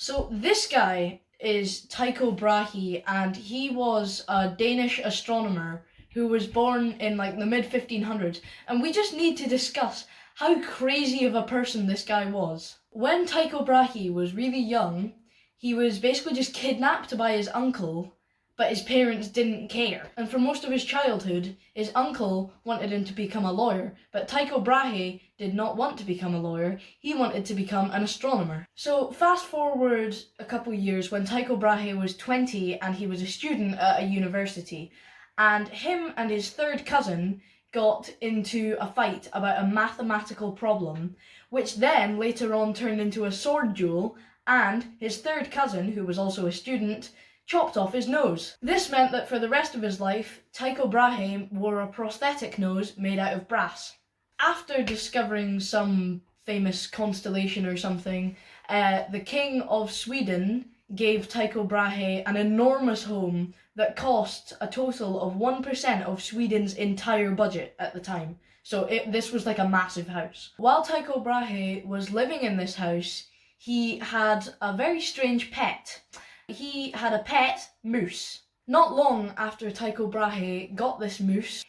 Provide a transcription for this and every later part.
So this guy is Tycho Brahe, and he was a Danish astronomer who was born in like the mid 1500s, and we just need to discuss how crazy of a person this guy was. When Tycho Brahe was really young, he was basically just kidnapped by his uncle, but his parents didn't care. And for most of his childhood, his uncle wanted him to become a lawyer, but Tycho Brahe did not want to become a lawyer. He wanted to become an astronomer. So fast forward a couple years when Tycho Brahe was 20 and he was a student at a university, and him and his third cousin got into a fight about a mathematical problem, which then later on turned into a sword duel, and his third cousin, who was also a student, chopped off his nose. This meant that for the rest of his life, Tycho Brahe wore a prosthetic nose made out of brass. After discovering some famous constellation or something, the King of Sweden gave Tycho Brahe an enormous home that cost a total of 1% of Sweden's entire budget at the time. So this was like a massive house. While Tycho Brahe was living in this house, he had a very strange pet. He had a pet moose. Not long after Tycho Brahe got this moose,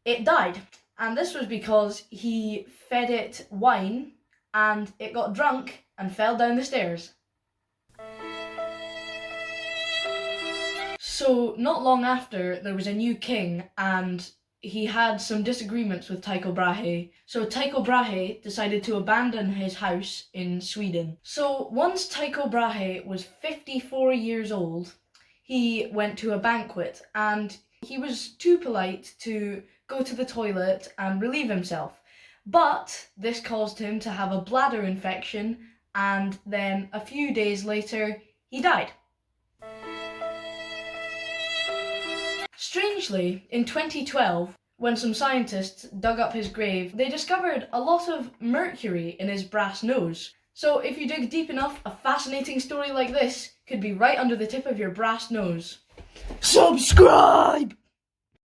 it died. And this was because he fed it wine and it got drunk and fell down the stairs. So not long after, there was a new king and he had some disagreements with Tycho Brahe. So Tycho Brahe decided to abandon his house in Sweden. So once Tycho Brahe was 54 years old, he went to a banquet and he was too polite to go to the toilet and relieve himself. But this caused him to have a bladder infection, and then a few days later, he died. Strangely, in 2012, when some scientists dug up his grave, they discovered a lot of mercury in his brass nose. So if you dig deep enough, a fascinating story like this could be right under the tip of your brass nose. Subscribe!